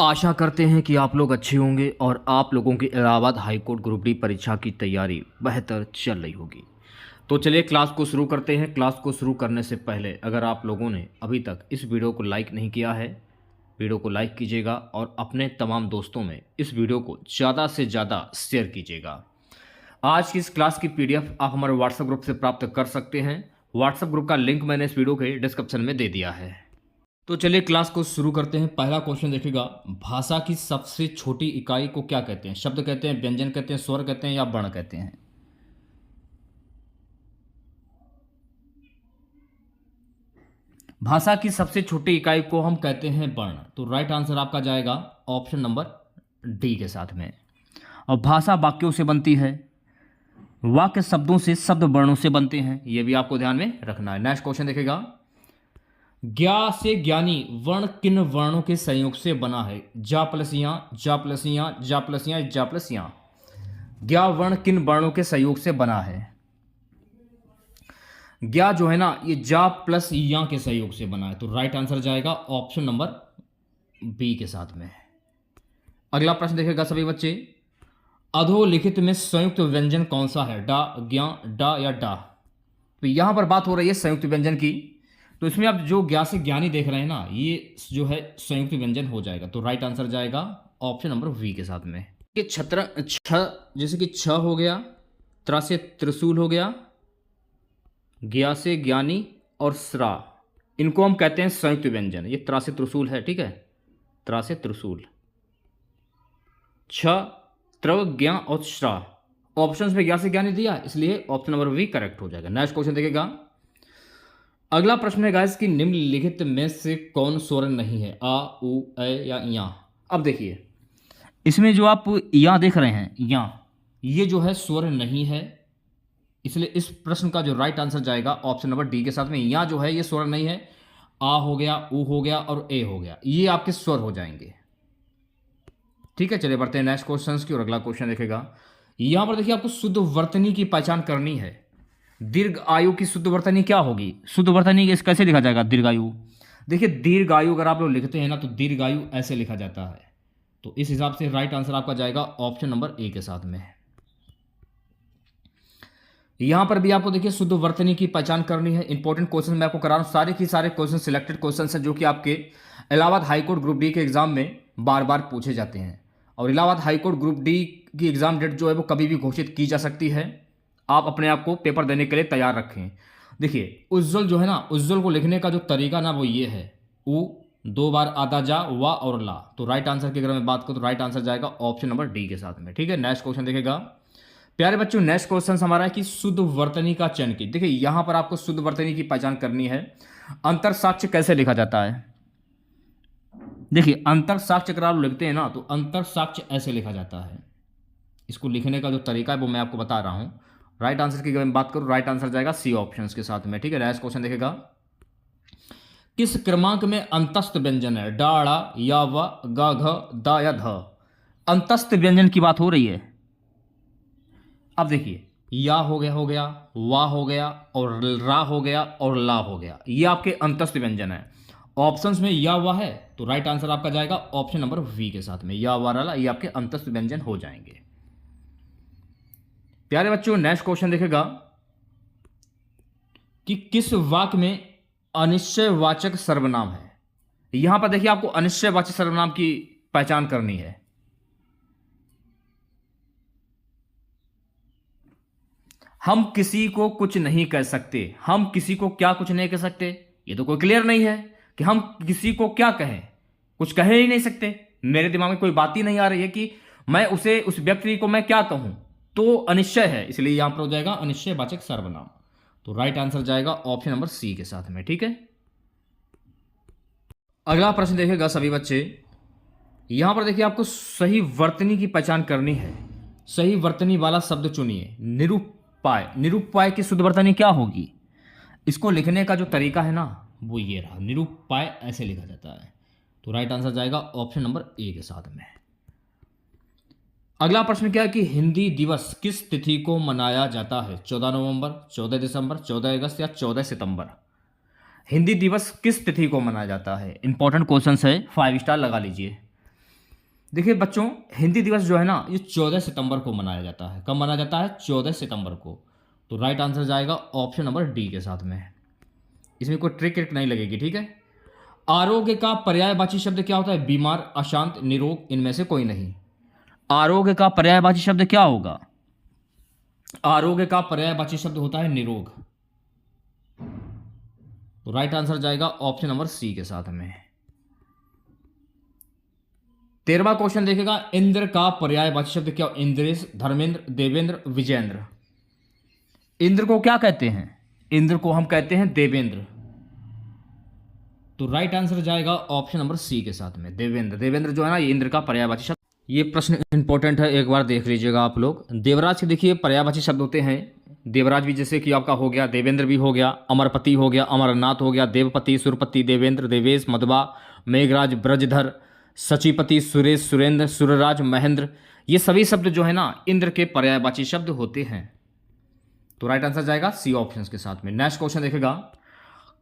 आशा करते हैं कि आप लोग अच्छे होंगे और आप लोगों की इलाहाबाद हाईकोर्ट ग्रुप डी परीक्षा की तैयारी बेहतर चल रही होगी। तो चलिए क्लास को शुरू करते हैं। क्लास को शुरू करने से पहले अगर आप लोगों ने अभी तक इस वीडियो को लाइक नहीं किया है, वीडियो को लाइक कीजिएगा और अपने तमाम दोस्तों में इस वीडियो को ज़्यादा से ज़्यादा शेयर कीजिएगा। आज की इस क्लास की पीडीएफ आप हमारे व्हाट्सएप ग्रुप से प्राप्त कर सकते हैं। व्हाट्सएप ग्रुप का लिंक मैंने इस वीडियो के डिस्क्रिप्शन में दे दिया है। तो चलिए क्लास को शुरू करते हैं। पहला क्वेश्चन देखिएगा, भाषा की सबसे छोटी इकाई को क्या कहते हैं? शब्द कहते हैं, व्यंजन कहते हैं, स्वर कहते हैं या वर्ण कहते हैं? भाषा की सबसे छोटी इकाई को हम कहते हैं वर्ण। तो राइट आंसर आपका जाएगा ऑप्शन नंबर डी के साथ में। और भाषा वाक्यों से बनती है, वाक्य शब्दों से, शब्द वर्णों से बनते हैं। यह भी आपको ध्यान में रखना है। नेक्स्ट क्वेश्चन देखिएगा, ज्ञा से ज्ञानी वर्ण किन वर्णों के संयोग से बना है? जा प्लस या, जा प्लस या, जा प्लस या, जा प्लस या। ज्ञा वर्ण किन वर्णों के संयोग से बना है? ज्ञा जो है ना, ये जा प्लस या के संयोग से बना है। तो राइट आंसर जाएगा ऑप्शन नंबर बी के साथ में। अगला प्रश्न देखेगा सभी बच्चे, अधोलिखित में संयुक्त व्यंजन कौन सा है? डा, ज्ञा, डा या डा? तो यहां पर बात हो रही है संयुक्त व्यंजन की। तो इसमें आप जो ज्ञा से ज्ञानी देख रहे हैं ना, ये जो है संयुक्त व्यंजन हो जाएगा। तो राइट आंसर जाएगा ऑप्शन नंबर वी के साथ में। ये छत्र छ, जैसे कि छ हो गया, त्रा से त्रिशूल हो गया, ज्ञा से ज्ञानी और श्रा, इनको हम कहते हैं संयुक्त व्यंजन। ये त्रा से त्रिशूल है, ठीक है, त्रा से त्रिशूल। छ, त्र, ज्ञा और श्रा। ऑप्शंस में ज्ञा से ज्ञानी दिया, इसलिए ऑप्शन नंबर वी करेक्ट हो जाएगा। नेक्स्ट क्वेश्चन देखिएगा, अगला प्रश्न है गाइस कि निम्नलिखित में से कौन स्वर नहीं है? आ, उ, ए या या? अब देखिए, इसमें जो आप या देख रहे हैं, या, ये जो है स्वर नहीं है, इसलिए इस प्रश्न का जो राइट आंसर जाएगा ऑप्शन नंबर डी के साथ में। या जो है ये स्वर नहीं है। आ हो गया, उ हो गया और ए हो गया, ये आपके स्वर हो जाएंगे। ठीक है, चलिए बढ़ते हैं नेक्स्ट क्वेश्चन की और अगला क्वेश्चन देखेगा। यहां पर देखिए, आपको शुद्ध वर्तनी की पहचान करनी है। दीर्घ आयु की शुद्ध वर्तनी क्या होगी? शुद्ध वर्तनी कैसे लिखा जाएगा? दीर्घायु। देखिए, दीर्घायु अगर आप लोग लिखते हैं ना, तो दीर्घायु ऐसे लिखा जाता है। तो इस हिसाब से राइट आंसर आपका जाएगा ऑप्शन नंबर ए के साथ में। यहां पर भी आपको देखिए शुद्ध वर्तनी की पहचान करनी है। इंपॉर्टेंट क्वेश्चन मैं आपको करा रहा हूं, सारे के सारे क्वेश्चन सिलेक्टेड क्वेश्चन हैं जो कि आपके इलाहाबाद हाईकोर्ट ग्रुप डी के एग्जाम में बार बार पूछे जाते हैं। और इलाहाबाद हाईकोर्ट ग्रुप डी की एग्जाम डेट जो है वो कभी भी घोषित की जा सकती है। आप अपने आप को पेपर देने के लिए तैयार रखें। देखिए, उज्ज्वल जो है ना, उज्ज्वल को लिखने का जो तरीका ना वो ये है, उ, दो बार आधा जा, वा और ला। तो राइट आंसर की अगर मैं बात करूं तो राइट आंसर जाएगा ऑप्शन नंबर डी के साथ में। ठीक है, नेक्स्ट क्वेश्चन देखेगा प्यारे बच्चों। नेक्स्ट क्वेश्चन हमारा है कि शुद्ध वर्तनी का चयन की। देखिए, यहां पर आपको शुद्ध वर्तनी की पहचान करनी है। अंतर साक्ष्य कैसे लिखा जाता है? देखिए, अंतर साक्ष्य अगर आप लिखते हैं ना, तो अंतर साक्ष्य ऐसे लिखा जाता है। इसको लिखने का जो तरीका है वो मैं आपको बता रहा हूं। राइट आंसर की अगर मैं बात करूं, राइट आंसर जाएगा सी ऑप्शन के साथ में। ठीक है, नेक्स्ट क्वेश्चन देखेगा, किस क्रमांक में अंतस्थ व्यंजन है? डा, ड़ा, या, व, ग, घ, द या ध? अंतस्थ व्यंजन की बात हो रही है। अब देखिए, या हो गया, वा हो गया और रा हो गया और ला हो गया, ये आपके अंतस्थ व्यंजन है। ऑप्शंस में या वा है, तो राइट आंसर आपका जाएगा ऑप्शन नंबर वी के साथ में। या, वा, रा, ला, ये आपके अंतस्थ व्यंजन हो जाएंगे। प्यारे बच्चों, नेक्स्ट क्वेश्चन देखेगा कि किस वाक्य में अनिश्चयवाचक सर्वनाम है? यहां पर देखिए, आपको अनिश्चयवाचक सर्वनाम की पहचान करनी है। हम किसी को कुछ नहीं कह सकते। हम किसी को क्या कुछ नहीं कह सकते? ये तो कोई क्लियर नहीं है कि हम किसी को क्या कहें। कुछ कह ही नहीं सकते। मेरे दिमाग में कोई बात ही नहीं आ रही है कि मैं उसे, उस व्यक्ति को मैं क्या कहूं। तो अनिश्चय है, इसलिए यहां पर हो जाएगा अनिश्चयवाचक सर्वनाम। तो राइट आंसर जाएगा ऑप्शन नंबर सी के साथ में। ठीक है, अगला प्रश्न देखेगा सभी बच्चे। यहां पर देखिए, आपको सही वर्तनी की पहचान करनी है। सही वर्तनी वाला शब्द चुनिए। निरूपाय, निरूपाय की शुद्ध वर्तनी क्या होगी? इसको लिखने का जो तरीका है ना, वो ये रहा। निरूपाय ऐसे लिखा जाता है। तो राइट आंसर जाएगा ऑप्शन नंबर ए के साथ में। अगला प्रश्न क्या है कि हिंदी दिवस किस तिथि को मनाया जाता है? 14 नवंबर, 14 दिसंबर, 14 अगस्त या 14 सितंबर? हिंदी दिवस किस तिथि को मनाया जाता है? इंपॉर्टेंट क्वेश्चन है, 5 स्टार लगा लीजिए। देखिए बच्चों, हिंदी दिवस जो है ना ये 14 सितंबर को मनाया जाता है। कब मनाया जाता है? 14 सितंबर को। तो राइट आंसर जाएगा ऑप्शन नंबर डी के साथ में। इसमें कोई ट्रिक ट्रिक नहीं लगेगी, ठीक है। आरोग्य का पर्यायवाची शब्द क्या होता है? बीमार, अशांत, निरोग, इनमें से कोई नहीं। आरोग्य का पर्यायवाची शब्द क्या होगा? आरोग्य का पर्यायवाची शब्द होता है निरोग। तो राइट आंसर जाएगा ऑप्शन नंबर सी के साथ में। 13वां क्वेश्चन देखेगा, इंद्र का पर्यायवाची शब्द क्या? इंद्रेश, धर्मेंद्र, देवेंद्र, विजयेंद्र। इंद्र को क्या कहते हैं? इंद्र को हम कहते हैं देवेंद्र। तो राइट आंसर जाएगा ऑप्शन नंबर सी के साथ में, देवेंद्र। देवेंद्र जो है ना ये इंद्र का पर्यायवाची शब्द। ये प्रश्न इंपॉर्टेंट है, एक बार देख लीजिएगा आप लोग। देवराज के देखिए पर्यायवाची शब्द होते हैं। देवराज भी जैसे कि आपका हो गया, देवेंद्र भी हो गया, अमरपति हो गया, अमरनाथ हो गया, देवपति, सुरपति, देवेंद्र, देवेश, मधवा, मेघराज, ब्रजधर, सचिपति, सुरेश, सुरेंद्र, सुरराज, महेंद्र। ये सभी शब्द जो है ना इंद्र के पर्यायवाची शब्द होते हैं। तो राइट आंसर जाएगा सी ऑप्शन के साथ में। नेक्स्ट क्वेश्चन देखेगा,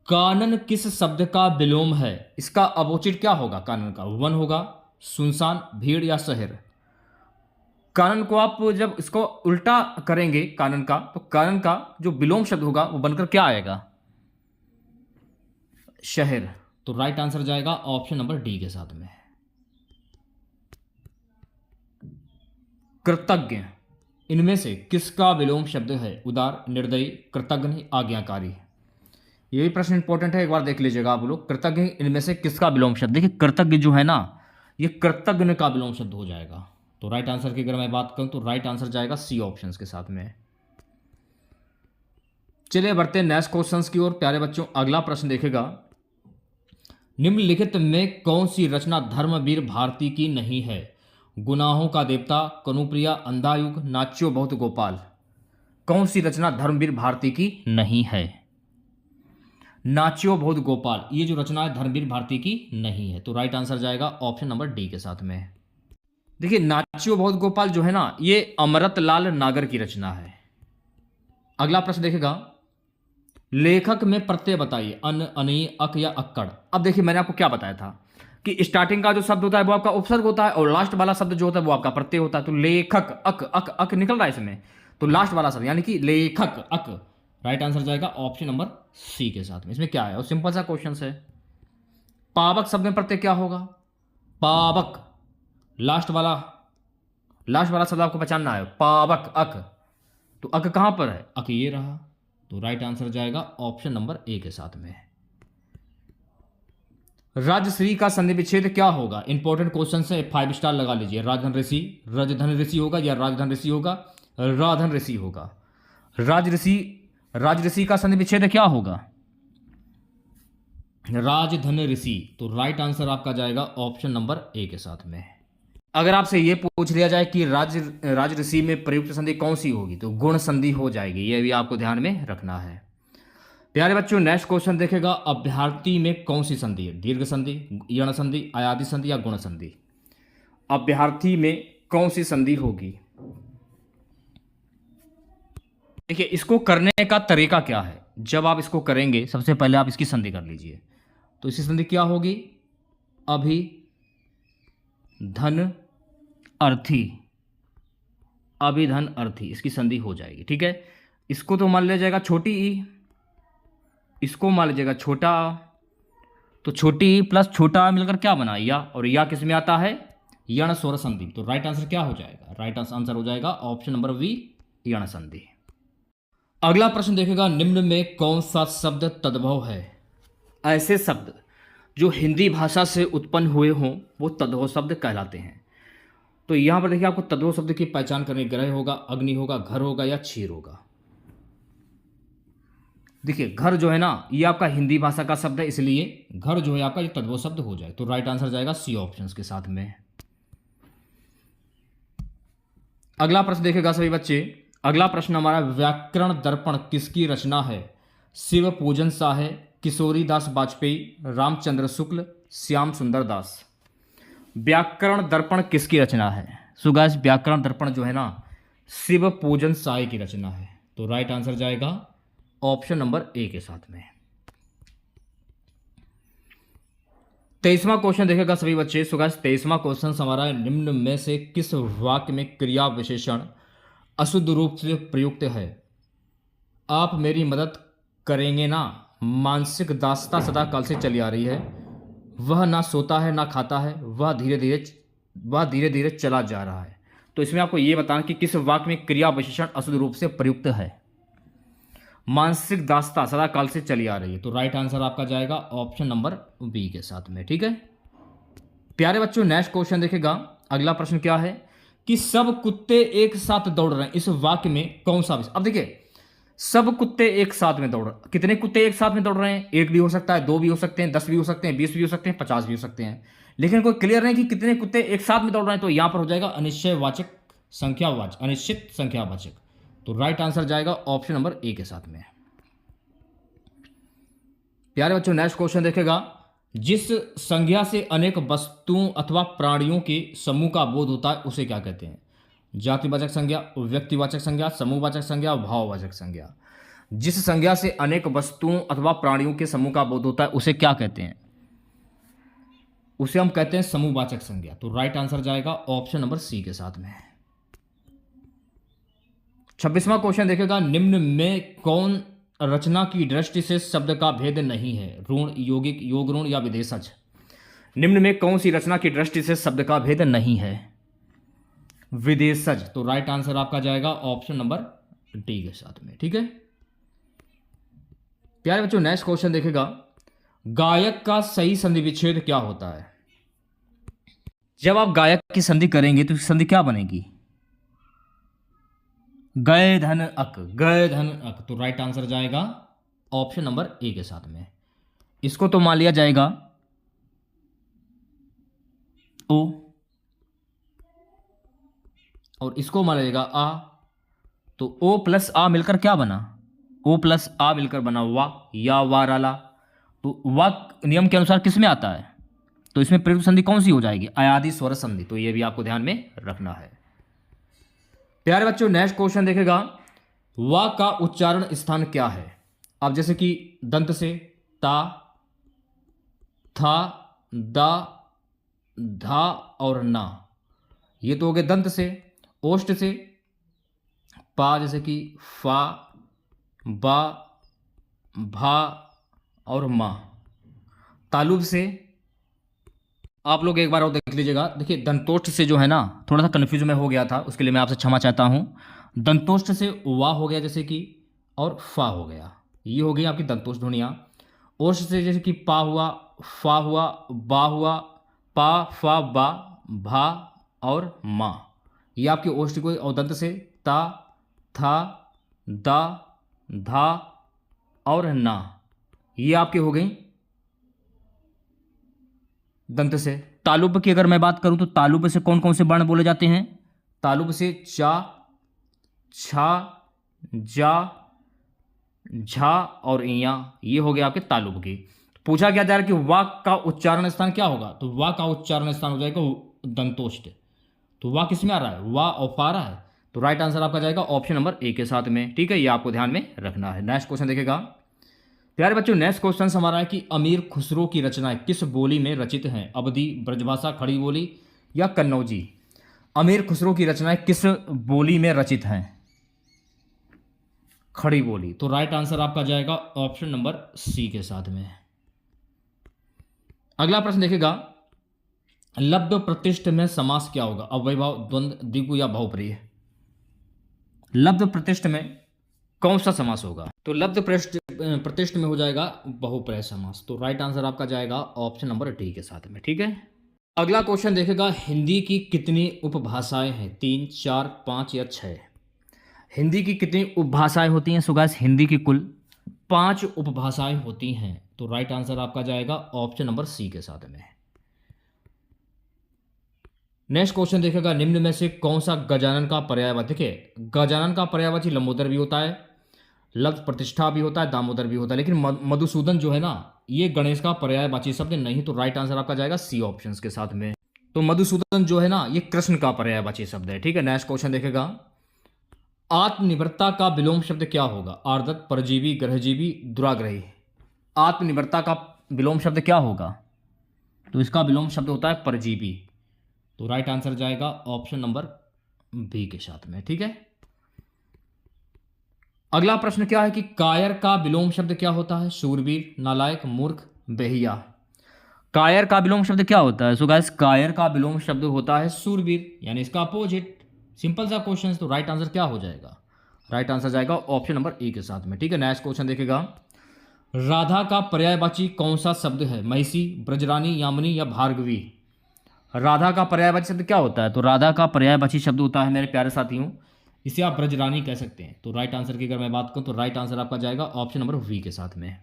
कानन किस शब्द का विलोम है? इसका अपोजिट क्या होगा? कानन का वन होगा, सुनसान, भीड़ या शहर। कानन को आप जब इसको उल्टा करेंगे कानन का, तो कानन का जो विलोम शब्द होगा वो बनकर क्या आएगा? शहर। तो राइट आंसर जाएगा ऑप्शन नंबर डी के साथ में। कृतज्ञ, इनमें से किसका विलोम शब्द है? उदार, निर्दयी, कृतज्ञ, आज्ञाकारी। ये भी प्रश्न इंपॉर्टेंट है, एक बार देख लीजिएगा आप लोग। कृतज्ञ इनमें से किसका विलोम शब्द? देखिए कृतज्ञ जो है ना ये कृतज्ञ का विलोम शब्द हो जाएगा। तो राइट आंसर की अगर मैं बात करूं तो राइट आंसर जाएगा सी ऑप्शंस के साथ में। चलिए बढ़ते हैं नेक्स्ट क्वेश्चंस की ओर प्यारे बच्चों। अगला प्रश्न देखेगा, निम्नलिखित में कौन सी रचना धर्मवीर भारती की नहीं है? गुनाहों का देवता, कनुप्रिया, अंधायुग, नाच्यो बहुत गोपाल। कौन सी रचना धर्मवीर भारती की नहीं है? नाच्यो बहुत गोपाल, ये जो रचना है धर्मवीर भारती की नहीं है। तो राइट आंसर जाएगा ऑप्शन नंबर डी के साथ में। देखिए नाच्यो बहुत गोपाल जो है ना ये अमृतलाल नागर की रचना है। अगला प्रश्न देखेगा, लेखक में प्रत्यय बताइए, अन, अनी, अक या अक्कड़। अब देखिए मैंने आपको क्या बताया था कि स्टार्टिंग का जो शब्द होता है वो आपका उपसर्ग होता है और लास्ट वाला शब्द जो होता है वो आपका प्रत्यय होता है। तो लेखक, अक, अक, अक निकल रहा है इसमें, तो लास्ट वाला शब्द यानी कि लेखक, अक। राइट आंसर जाएगा ऑप्शन नंबर सी के साथ में। इसमें क्या है और सिंपल सा क्वेश्चन है। पावक शब्द में प्रत्यय क्या होगा? पावक, लास्ट वाला शब्द आपको पहचानना है, पावक, अक। तो अक कहां पर है? अक ये रहा। तो राइट आंसर जाएगा ऑप्शन नंबर ए के साथ में। राजश्री का संधि विच्छेद क्या होगा? इंपॉर्टेंट क्वेश्चन है, 5 स्टार लगा लीजिए। राजधन ऋषि, रजधन ऋषि होगा या राजधन ऋषि होगा, राधन ऋषि होगा। राजऋषि का संधि विच्छेद क्या होगा? राजधन ऋषि। तो राइट आंसर आपका जाएगा ऑप्शन नंबर ए के साथ में। अगर आपसे ये पूछ लिया जाए कि राजऋषि में प्रयुक्त संधि कौन सी होगी तो गुण संधि हो जाएगी, ये भी आपको ध्यान में रखना है। प्यारे बच्चों नेक्स्ट क्वेश्चन देखेगा, अभ्यर्थी में कौन सी संधि है? दीर्घ संधि, यण संधि, अयादि संधि या गुण संधि। अभ्यर्थी में कौन सी संधि होगी? देखिए इसको करने का तरीका क्या है। जब आप इसको करेंगे सबसे पहले आप इसकी संधि कर लीजिए। तो इसकी संधि क्या होगी? अभि धन अर्थी, अभिधन अर्थी, इसकी संधि हो जाएगी। ठीक है, इसको तो मान लिया जाएगा छोटी ई, इसको मान लीजिएगा छोटा, तो छोटी ई प्लस छोटा मिलकर क्या बना? या, और या किस में आता है? यण स्वर संधि। तो राइट आंसर क्या हो जाएगा? राइट आंसर हो जाएगा ऑप्शन नंबर बी, यण संधि। अगला प्रश्न देखेगा, निम्न में कौन सा शब्द तद्भव है? ऐसे शब्द जो हिंदी भाषा से उत्पन्न हुए हों वो तद्भव शब्द कहलाते हैं। तो यहां पर देखिए आपको तद्भव शब्द की पहचान करनी, ग्रह होगा, अग्नि होगा, घर होगा या क्षीर होगा। देखिए घर जो है ना ये आपका हिंदी भाषा का शब्द है, इसलिए घर जो है आपका ये तद्भव शब्द हो जाए। तो राइट आंसर जाएगा सी ऑप्शन के साथ में। अगला प्रश्न देखेगा सभी बच्चे। अगला प्रश्न हमारा, व्याकरण दर्पण किसकी रचना है? शिव पूजन शाह, किशोरी दास वाजपेयी, रामचंद्र शुक्ल, श्याम सुंदर दास। व्याकरण दर्पण किसकी रचना है? सो गाइस व्याकरण दर्पण जो है ना शिव पूजन शाह की रचना है। तो राइट आंसर जाएगा ऑप्शन नंबर ए के साथ में। 23वां क्वेश्चन देखेगा सभी बच्चे। सो गाइस 23वां क्वेश्चन हमारा है, निम्न में से किस वाक्य में क्रिया विशेषण अशुद्ध रूप से प्रयुक्त है? आप मेरी मदद करेंगे ना। मानसिक दास्ता सदा काल से चली आ रही है। वह ना सोता है ना खाता है, वह धीरे धीरे चला जा रहा है। तो इसमें आपको यह बताना कि किस वाक्य में क्रिया विशेषण अशुद्ध रूप से प्रयुक्त है। मानसिक दास्ता सदा काल से चली आ रही है, तो राइट आंसर आपका जाएगा ऑप्शन नंबर बी के साथ में। ठीक है प्यारे बच्चों, नेक्स्ट क्वेश्चन देखेगा। अगला प्रश्न क्या है कि सब कुत्ते एक साथ दौड़ रहे हैं, इस वाक्य में कौन सा? अब देखिए, सब कुत्ते एक साथ में दौड़ रहे, कितने कुत्ते एक साथ में दौड़ रहे हैं? एक भी हो सकता है, दो भी हो सकते हैं, 10 भी हो सकते हैं, 20 भी हो सकते हैं, 50 भी हो सकते हैं, लेकिन कोई क्लियर नहीं कि कितने कुत्ते एक साथ में दौड़ रहे हैं। तो यहां पर हो जाएगा अनिश्चयवाचक संख्यावाचक, अनिश्चित संख्यावाचक। तो राइट आंसर जाएगा ऑप्शन नंबर ए के साथ में। प्यारे बच्चों, नेक्स्ट क्वेश्चन देखेगा। जिस संज्ञा से अनेक वस्तुओं अथवा प्राणियों के समूह का बोध होता है उसे क्या कहते हैं? जातिवाचक संज्ञा, व्यक्तिवाचक संज्ञा, समूहवाचक संज्ञा, भाववाचक संज्ञा। जिस संज्ञा से अनेक वस्तुओं अथवा प्राणियों के समूह का बोध होता है उसे क्या कहते हैं? उसे हम कहते हैं समूहवाचक संज्ञा। तो राइट आंसर जाएगा ऑप्शन नंबर सी के साथ में। 26वां क्वेश्चन देखेगा। निम्न में कौन रचना की दृष्टि से शब्द का भेद नहीं है? ऋण, यौगिक, योग ऋण या विदेशज। निम्न में कौन सी रचना की दृष्टि से शब्द का भेद नहीं है? विदेशज। तो राइट आंसर आपका जाएगा ऑप्शन नंबर डी के साथ में। ठीक है प्यारे बच्चों, नेक्स्ट क्वेश्चन देखेगा। गायक का सही संधि विच्छेद क्या होता है? जब आप गायक की संधि करेंगे तो संधि क्या बनेगी? गए धन अक, गए धन अक। तो राइट आंसर जाएगा ऑप्शन नंबर ए के साथ में। इसको तो मान लिया जाएगा ओ, और इसको मान लिया जाएगा आ। तो ओ प्लस आ मिलकर क्या बना? ओ प्लस आ मिलकर बना वा या वाराला। तो वा नियम के अनुसार किस में आता है? तो इसमें प्रयुक्त संधि कौन सी हो जाएगी? अयादि स्वर संधि। तो ये भी आपको ध्यान में रखना है। प्यारे बच्चों, नेक्स्ट क्वेश्चन देखेगा। वा का उच्चारण स्थान क्या है? अब जैसे कि दंत से ता, था, दा, धा और ना, ये तो हो गए दंत से। ओष्ठ से पा, जैसे कि फा, बा, भा और मा। तालुब से आप लोग एक बार और देख लीजिएगा। देखिए दंतोष्ठ से जो है ना, थोड़ा सा कन्फ्यूज में हो गया था, उसके लिए मैं आपसे क्षमा चाहता हूँ। दंतोष्ठ से वा हो गया जैसे कि, और फा हो गया, ये हो गई आपकी दंतोष्ठ ध्वनियाँ। ओष्ठ से जैसे कि पा हुआ, फा हुआ, बा हुआ, पा, फा, बा, भा और मा, ये आपकी ओष्ठ को। और दंत से ता, था, दा, धा और ना, ये आपके हो गई दंत से। तालुब की अगर मैं बात करूं तो तालुब से कौन कौन से वर्ण बोले जाते हैं? तालुब से चा, छा, जा, झा और इया, ये हो गया आपके तालुब की। पूछा क्या जा रहा है कि वाक का उच्चारण स्थान क्या होगा? तो वा का उच्चारण स्थान हो जाएगा दंतोष्ठ। तो वा किस में आ रहा है? वा और पा रहा है। तो राइट आंसर आपका जाएगा ऑप्शन नंबर ए के साथ में। ठीक है, ये आपको ध्यान में रखना है। नेक्स्ट क्वेश्चन देखेगा। प्यारे बच्चों, नेक्स्ट क्वेश्चन हमारा है कि अमीर खुसरो की रचनाएं किस बोली में रचित हैं? अवधी, ब्रजभाषा, खड़ी बोली या कन्नौजी। अमीर खुसरो की रचनाएं किस बोली में रचित हैं? खड़ी बोली। तो राइट आंसर आपका जाएगा ऑप्शन नंबर सी के साथ में। अगला प्रश्न देखेगा। लब्ध प्रतिष्ठ में समास क्या होगा? अव्ययभाव, द्वंद्व, द्विगु या बहुप्रिय। लब्ध प्रतिष्ठ में कौन सा समास होगा? तो लब्ध प्रतिष्ठ में हो जाएगा बहुप्रिय समास। तो राइट आंसर आपका जाएगा ऑप्शन नंबर डी के साथ में। ठीक है, अगला क्वेश्चन देखेगा। हिंदी की कितनी उपभाषाएं हैं? 3, 4, 5 या 6। हिंदी की कितनी उपभाषाएं होती हैं? सो गाइस हिंदी की कुल 5 उपभाषाएं होती हैं। तो राइट आंसर आपका जाएगा ऑप्शन नंबर सी के साथ में। नेक्स्ट क्वेश्चन देखेगा। निम्न में से कौन सा गजानन का पर्यायवाची? देखिए गजानन का पर्यायवाची लंबोदर भी होता है, लब्ध प्रतिष्ठा भी होता है, दामोदर भी होता है, लेकिन मधुसूदन जो है ना, ये गणेश का पर्यायवाची शब्द नहीं। तो राइट आंसर आपका जाएगा सी ऑप्शन के साथ में। तो मधुसूदन जो है ना, ये कृष्ण का पर्यायवाची शब्द है। ठीक है, नेक्स्ट क्वेश्चन देखेगा। आत्मनिर्भरता का विलोम शब्द क्या होगा? आर्दत, परजीवी, ग्रहजीवी, दुराग्रही। आत्मनिर्भरता का विलोम शब्द क्या होगा? तो इसका विलोम शब्द होता है परजीवी। तो राइट आंसर जाएगा ऑप्शन नंबर बी के साथ में। ठीक है, अगला प्रश्न क्या है कि कायर का विलोम शब्द क्या होता है? शूरवीर, नालायक, मूर्ख, बेहिया। कायर का विलोम शब्द क्या होता है? सो गाइस, कायर का विलोम शब्द होता है शूरवीर, यानी इसका अपोजिट। सिंपल सा क्वेश्चन। तो राइट आंसर क्या हो जाएगा? राइट आंसर जाएगा ऑप्शन नंबर ए के साथ में। ठीक है, नेक्स्ट क्वेश्चन देखेगा, राधा का पर्यायवाची कौन सा शब्द है? महिषी, ब्रजरानी, यामिनी या भार्गवी। राधा का पर्यायवाची शब्द क्या होता है? तो राधा का पर्यायवाची शब्द होता है मेरे प्यारे साथियों, इसे आप ब्रजरानी कह सकते हैं। तो राइट आंसर की अगर मैं बात करूं तो राइट आंसर आपका जाएगा ऑप्शन नंबर वी के साथ में।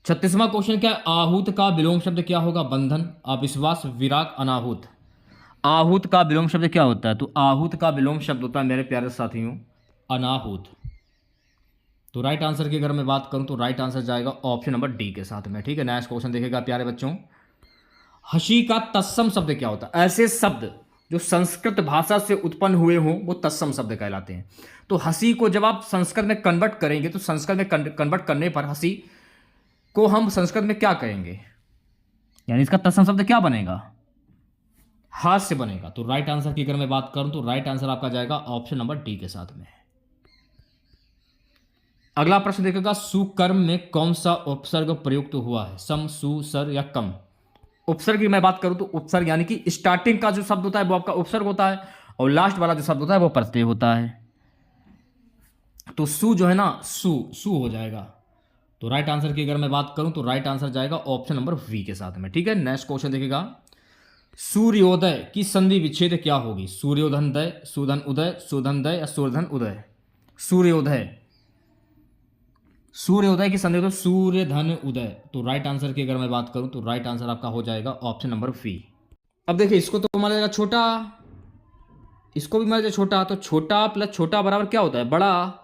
36वां क्वेश्चन क्या है? आहूत का विलोम शब्द क्या होगा? बंधन, अविश्वास, विराग, अनाहूत। आहूत का विलोम शब्द क्या होता है? तो आहूत का विलोम शब्द होता है मेरे प्यारे साथियों अनाहूत। तो राइट आंसर की अगर मैं बात करूं तो राइट आंसर जाएगा ऑप्शन नंबर डी के साथ में। ठीक है, नेक्स्ट क्वेश्चन देखेगा प्यारे बच्चों, हंसी का तत्सम शब्द क्या होता है? ऐसे शब्द जो संस्कृत भाषा से उत्पन्न हुए हों वो तत्सम शब्द कहलाते हैं। तो हंसी को जब आप संस्कृत में कन्वर्ट करेंगे तो संस्कृत में कन्वर्ट करने पर हंसी को हम संस्कृत में क्या कहेंगे, यानी इसका तत्सम शब्द क्या बनेगा? हास्य बनेगा। तो राइट आंसर की अगर मैं बात करूं तो राइट आंसर आपका जाएगा ऑप्शन नंबर डी के साथ में। अगला प्रश्न देखेगा, सुकर्म में कौन सा उपसर्ग प्रयुक्त हुआ है? सम, सु, सर या कम। उपसर्ग की मैं बात करूं तो उपसर्ग यानी कि स्टार्टिंग का जो शब्द होता है वो आपका उपसर्ग होता है और लास्ट वाला जो शब्द होता है वो प्रत्यय होता है। तो सु जो है ना, सु सु हो जाएगा। तो राइट आंसर की अगर मैं बात करूं तो राइट आंसर जाएगा ऑप्शन नंबर वी के साथ में। ठीक है, नेक्स्ट क्वेश्चन देखेगा, सूर्योदय की संधि विच्छेद क्या होगी? सूर्योधन दय, सुधन उदय, सुधन दय या सूर्यधन उदय। सूर्योदय, सूर्योदय की संधि तो सूर्य धन उदय। तो राइट आंसर की अगर मैं बात करूं तो राइट आंसर आपका हो जाएगा ऑप्शन नंबर वी। अब देखिए, इसको तो मान लीजिएगा छोटा, इसको भी मान लीजिए छोटा, तो छोटा प्लस छोटा बराबर क्या होता है? बड़ा।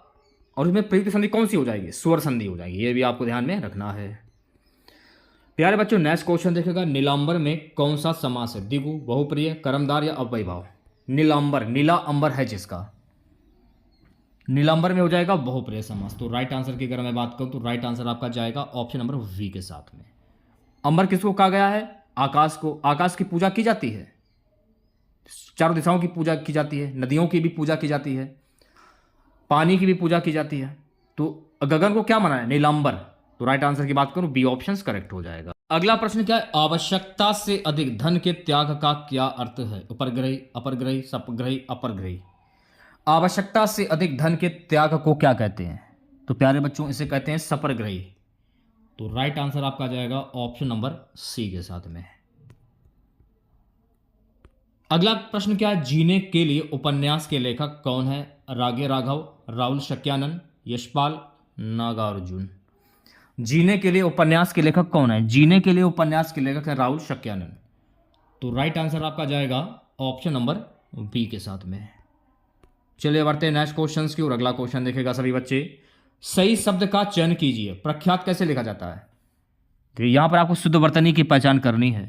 और इसमें प्रयुक्त संधि कौन सी हो जाएगी? स्वर संधि हो जाएगी। ये भी आपको ध्यान में रखना है प्यारे बच्चों। नेक्स्ट क्वेश्चन देखेगा, नीलांबर में कौन सा समास है? द्विगु, बहुप्रिय, कर्मधार या अव्ययभाव। नीलांबर, नीला अंबर है जिसका, नीलांबर में हो जाएगा बहुप्रिय समास। तो राइट आंसर की अगर मैं बात करूं तो राइट आंसर आपका जाएगा ऑप्शन नंबर वी के साथ में। अंबर किसको कहा गया है? आकाश को। आकाश की पूजा की जाती है, चारों दिशाओं की पूजा की जाती है, नदियों की भी पूजा की जाती है, पानी की भी पूजा की जाती है। तो गगन को क्या माना है? नीलांबर। तो राइट आंसर की बात करूं बी ऑप्शन करेक्ट हो जाएगा। अगला प्रश्न क्या है? आवश्यकता से अधिक धन के त्याग का क्या अर्थ है? उपरग्रही, अपरग्रही, सपग्रही, अपरग्रही। आवश्यकता से अधिक धन के त्याग को क्या कहते हैं? तो प्यारे बच्चों इसे कहते हैं सपरग्रही। तो राइट आंसर आपका जाएगा ऑप्शन नंबर सी के साथ में। अगला प्रश्न क्या है? जीने के लिए उपन्यास के लेखक कौन है? रागे राघव, राहुल शक्यानंद, यशपाल, नागार्जुन। जीने के लिए उपन्यास के लेखक कौन है? जीने के लिए उपन्यास के लेखक है राहुल शक्यानंद। तो राइट आंसर आपका जाएगा ऑप्शन नंबर बी के साथ में। चलिए बढ़ते हैं नेक्स्ट क्वेश्चन की ओर। अगला क्वेश्चन देखेगा सभी बच्चे, सही शब्द का चयन कीजिए। प्रख्यात कैसे लिखा जाता है? तो यहां पर आपको शुद्ध वर्तनी की पहचान करनी है।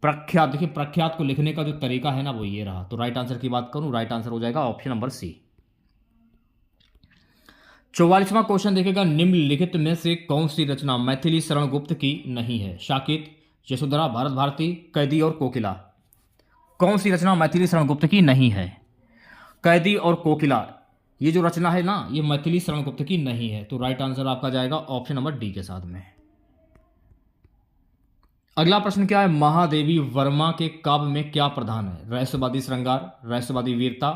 प्रख्यात, देखिए प्रख्यात को लिखने का जो तरीका है ना वो ये रहा। तो राइट आंसर की बात करूं, राइट आंसर हो जाएगा ऑप्शन नंबर सी। 44वां क्वेश्चन देखेगा, निम्नलिखित में से कौन सी रचना मैथिली शरण गुप्त की नहीं है? शाकित, यशोधरा, भारत भारती, कैदी और कोकिला। कौन सी रचना मैथिली शरण गुप्त की नहीं है? कैदी और कोकिला, ये जो रचना है ना ये मैथिली शरण गुप्त की नहीं है। तो राइट आंसर आपका जाएगा ऑप्शन नंबर डी के साथ में। अगला प्रश्न क्या है? महादेवी वर्मा के काव्य में क्या प्रधान है? रहस्यवादी श्रृंगार, रहस्यवादी वीरता,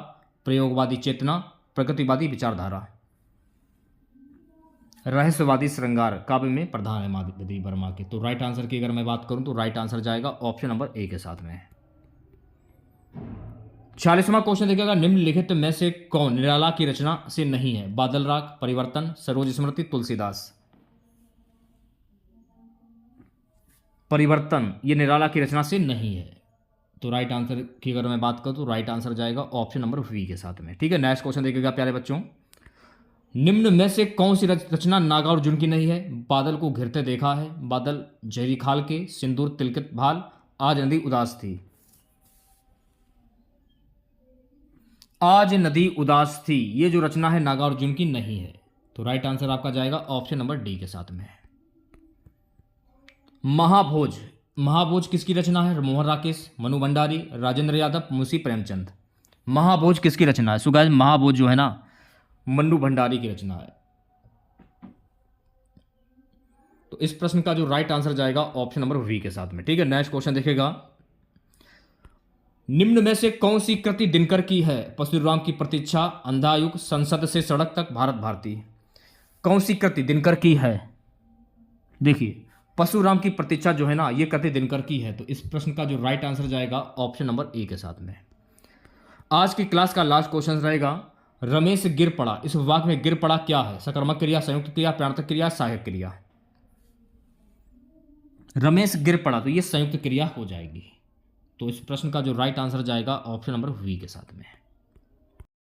प्रयोगवादी चेतना, प्रगतिवादी विचारधारा। रहस्यवादी श्रृंगार काव्य में प्रधान है महादेवी वर्मा के। तो राइट आंसर की अगर मैं बात करूं तो राइट आंसर जाएगा ऑप्शन नंबर ए के साथ में। 46वां क्वेश्चन देखिएगा, निम्नलिखित में से कौन निराला की रचना से नहीं है? बादल राग, परिवर्तन, सरोज स्मृति, तुलसीदास। परिवर्तन ये निराला की रचना से नहीं है। तो राइट आंसर की अगर मैं बात करूं तो राइट आंसर जाएगा ऑप्शन नंबर वी के साथ में। ठीक है, नेक्स्ट क्वेश्चन देखिएगा प्यारे बच्चों, निम्न में से कौन सी रचना नागार्जुन की नहीं है? बादल को घिरते देखा है, बादल जहरी खाल के, सिंदूर तिलकित भाल, आज नदी उदास थी। आज नदी उदास थी ये जो रचना है नागार्जुन की नहीं है। तो राइट आंसर आपका जाएगा ऑप्शन नंबर डी के साथ में। महाभोज, महाभोज किसकी रचना है? मोहन राकेश, मनु भंडारी, राजेंद्र यादव, मुंशी प्रेमचंद। महाभोज किसकी रचना है? सो गाइस महाभोज जो है ना मन्नू भंडारी की रचना है। तो इस प्रश्न का जो राइट आंसर जाएगा ऑप्शन नंबर वी के साथ में। ठीक है, नेक्स्ट क्वेश्चन देखिएगा। निम्न में से कौन सी कृति दिनकर की है? परशुराम की प्रतीक्षा, अंधा युग, संसद से सड़क तक, भारत भारती। कौन सी कृति दिनकर की है? देखिए परशुराम की प्रतीक्षा जो है ना ये कृति दिनकर की है। तो इस प्रश्न का जो राइट आंसर जाएगा ऑप्शन नंबर ए के साथ में। आज की क्लास का लास्ट क्वेश्चन रहेगा, रमेश गिर पड़ा, इस वाक्य में गिर पड़ा क्या है? सकर्मक क्रिया, संयुक्त क्रिया, प्राणांतक क्रिया, सहायक क्रिया। रमेश गिर पड़ा तो ये संयुक्त क्रिया हो जाएगी। तो इस प्रश्न का जो राइट आंसर जाएगा ऑप्शन नंबर वी के साथ में।